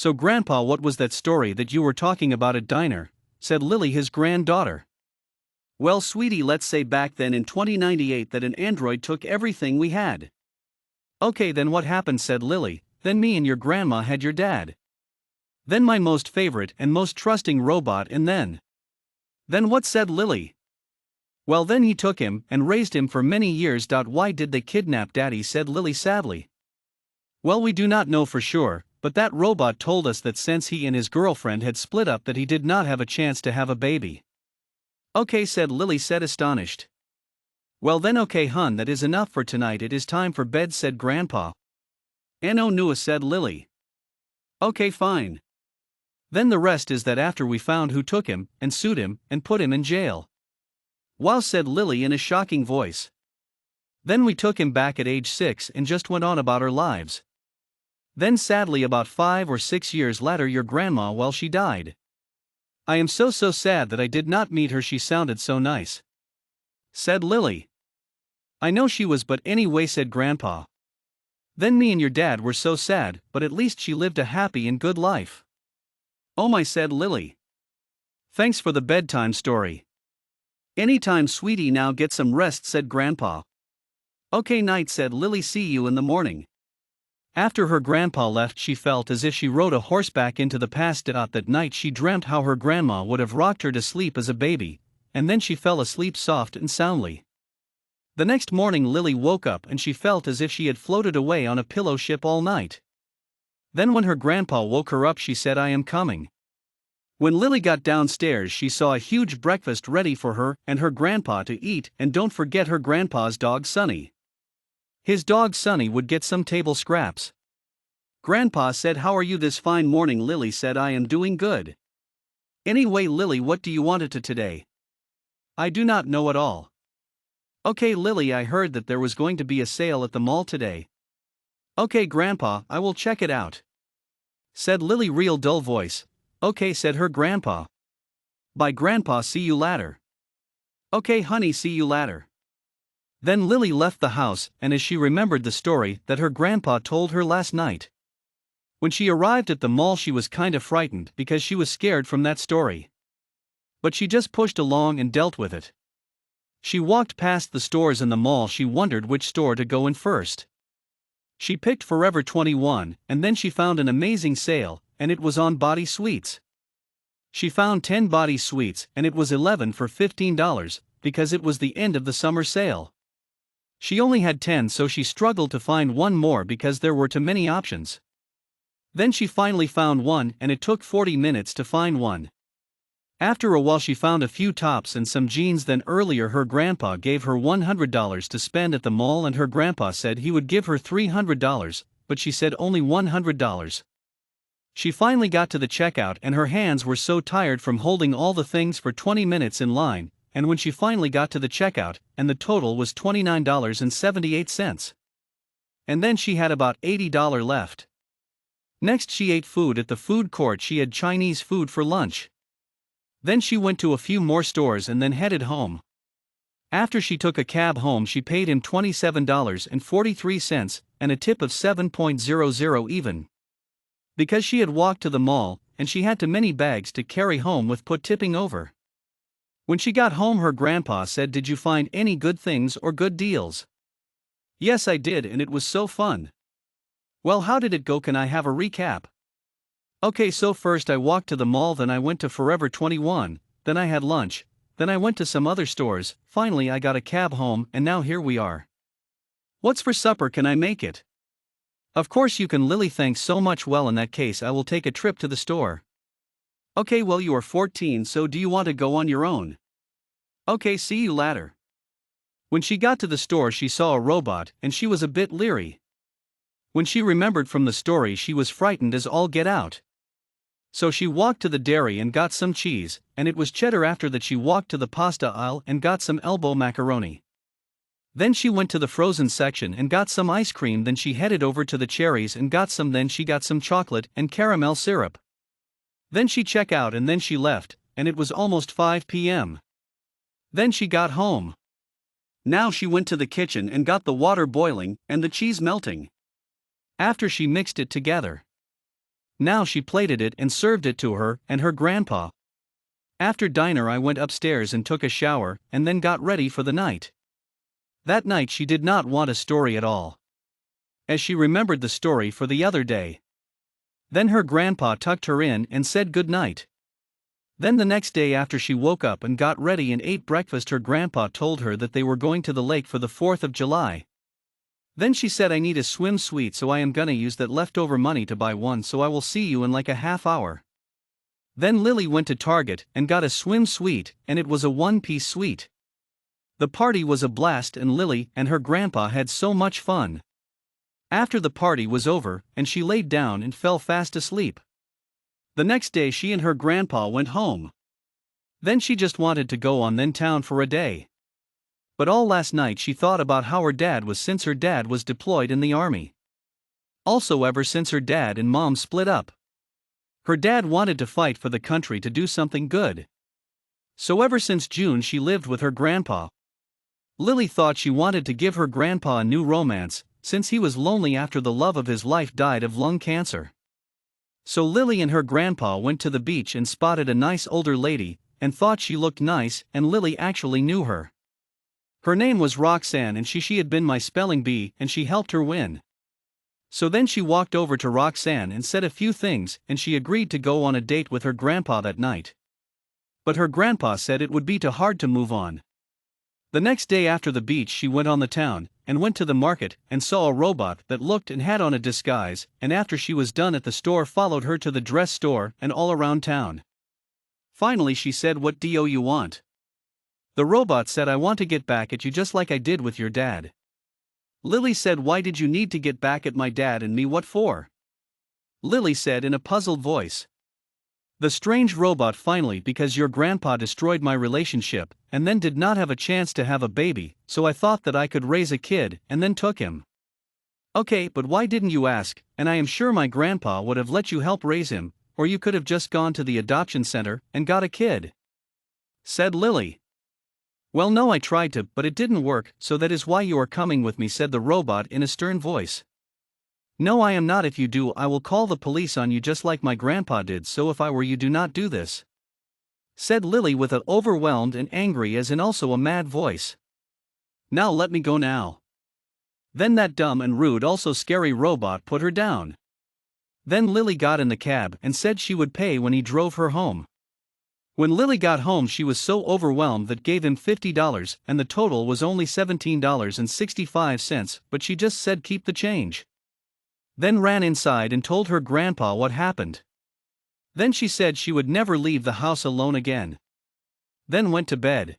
"So Grandpa, what was that story that you were talking about at diner?" said Lily, his granddaughter. "Well, sweetie, let's say back then in 2098 that an android took everything we had." "Okay, then what happened?" said Lily. "Then me and your grandma had your dad. Then my most favorite and most trusting robot, and then." "Then what?" said Lily. "Well, then he took him and raised him for many years." "Why did they kidnap Daddy?" said Lily sadly. "Well, we do not know for sure, but that robot told us that since he and his girlfriend had split up that he did not have a chance to have a baby." "Okay," said Lily, astonished. "Well then, okay hun, that is enough for tonight, it is time for bed," said Grandpa. "No no," said Lily. "Okay, fine. Then the rest is that after we found who took him, and sued him, and put him in jail." "Wow," said Lily in a shocking voice. "Then we took him back at age 6 and just went on about our lives. Then sadly about 5 or 6 years later your grandma, well, she died. I am so sad that I did not meet her, she sounded so nice," said Lily. "I know she was, but anyway," said Grandpa. "Then me and your dad were so sad, but at least she lived a happy and good life." "Oh my," said Lily. "Thanks for the bedtime story." "Anytime, sweetie, now get some rest," said Grandpa. "Okay, night," said Lily. "See you in the morning." After her grandpa left, she felt as if she rode a horseback into the past. That night she dreamt how her grandma would have rocked her to sleep as a baby, and then she fell asleep soft and soundly. The next morning Lily woke up and she felt as if she had floated away on a pillow ship all night. Then when her grandpa woke her up, she said, "I am coming." When Lily got downstairs, she saw a huge breakfast ready for her and her grandpa to eat, and don't forget her grandpa's dog Sunny. His dog Sunny would get some table scraps. Grandpa said, "How are you this fine morning?" Lily said, "I am doing good." "Anyway, Lily, what do you want to today?" "I do not know at all." "Okay, Lily, I heard that there was going to be a sale at the mall today." "Okay, Grandpa, I will check it out," said Lily, real dull voice. "Okay," said her grandpa. "Bye, Grandpa, see you later." "Okay, honey, see you later." Then Lily left the house, and as she remembered the story that her grandpa told her last night. When she arrived at the mall, she was kinda frightened because she was scared from that story. But she just pushed along and dealt with it. She walked past the stores in the mall. She wondered which store to go in first. She picked Forever 21, and then she found an amazing sale, and it was on body suites. She found 10 body suites, and it was 11 for $15, because it was the end of the summer sale. She only had 10, so she struggled to find one more because there were too many options. Then she finally found one, and it took 40 minutes to find one. After a while she found a few tops and some jeans. Then earlier her grandpa gave her $100 to spend at the mall, and her grandpa said he would give her $300, but she said only $100. She finally got to the checkout and her hands were so tired from holding all the things for 20 minutes in line, and when she finally got to the checkout, and the total was $29.78. And then she had about $80 left. Next she ate food at the food court. She had Chinese food for lunch. Then she went to a few more stores and then headed home. After she took a cab home, she paid him $27.43 and a tip of 7.00 even. Because she had walked to the mall, and she had too many bags to carry home with put tipping over. When she got home, her grandpa said, "Did you find any good things or good deals?" "Yes, I did, and it was so fun." "Well, how did it go? Can I have a recap?" "Okay, so first I walked to the mall, then I went to Forever 21, then I had lunch, then I went to some other stores, finally I got a cab home, and now here we are." "What's for supper? Can I make it?" "Of course you can, Lily, thanks so much." "Well, in that case I will take a trip to the store." "Okay, well, you are 14, so do you want to go on your own?" "Okay, see you later." When she got to the store, she saw a robot, and she was a bit leery. When she remembered from the story, she was frightened as all get out. So she walked to the dairy and got some cheese, and it was cheddar. After that she walked to the pasta aisle and got some elbow macaroni. Then she went to the frozen section and got some ice cream. Then she headed over to the cherries and got some. Then she got some chocolate and caramel syrup. Then she checked out and then she left, and it was almost 5 p.m. Then she got home. Now she went to the kitchen and got the water boiling and the cheese melting. After she mixed it together. Now she plated it and served it to her and her grandpa. After dinner I went upstairs and took a shower, and then got ready for the night. That night she did not want a story at all, as she remembered the story for the other day. Then her grandpa tucked her in and said good night. Then the next day after she woke up and got ready and ate breakfast, her grandpa told her that they were going to the lake for the 4th of July. Then she said, I need a swimsuit, so I am gonna use that leftover money to buy one, so I will see you in like a half hour. Then Lily went to Target and got a swimsuit, and it was a one-piece suite. The party was a blast and Lily and her grandpa had so much fun. After the party was over, and she laid down and fell fast asleep. The next day she and her grandpa went home. Then she just wanted to go on then town for a day. But all last night she thought about how her dad was, since her dad was deployed in the army. Also ever since her dad and mom split up. Her dad wanted to fight for the country, to do something good. So ever since June she lived with her grandpa. Lily thought she wanted to give her grandpa a new romance, since he was lonely after the love of his life died of lung cancer. So Lily and her grandpa went to the beach and spotted a nice older lady, and thought she looked nice, and Lily actually knew her. Her name was Roxanne, and she had been my spelling bee, and she helped her win. So then she walked over to Roxanne and said a few things, and she agreed to go on a date with her grandpa that night. But her grandpa said it would be too hard to move on. The next day after the beach she went on the town, and went to the market, and saw a robot that looked and had on a disguise, and after she was done at the store followed her to the dress store and all around town. Finally she said, what do you want? The robot said, I want to get back at you just like I did with your dad. Lily said, why did you need to get back at my dad and me, what for? Lily said in a puzzled voice. The strange robot, finally, because your grandpa destroyed my relationship, and then did not have a chance to have a baby, so I thought that I could raise a kid, and then took him. Okay, but why didn't you ask, and I am sure my grandpa would have let you help raise him, or you could have just gone to the adoption center and got a kid. Said Lily. Well, no, I tried to, but it didn't work, so that is why you are coming with me, said the robot in a stern voice. No, I am not. If you do, I will call the police on you just like my grandpa did, so if I were you, do not do this. Said Lily with an overwhelmed and angry as in also a mad voice. Now let me go now. Then that dumb and rude also scary robot put her down. Then Lily got in the cab and said she would pay when he drove her home. When Lily got home she was so overwhelmed that gave him $50, and the total was only $17.65, but she just said keep the change. Then ran inside and told her grandpa what happened. Then she said she would never leave the house alone again. Then went to bed.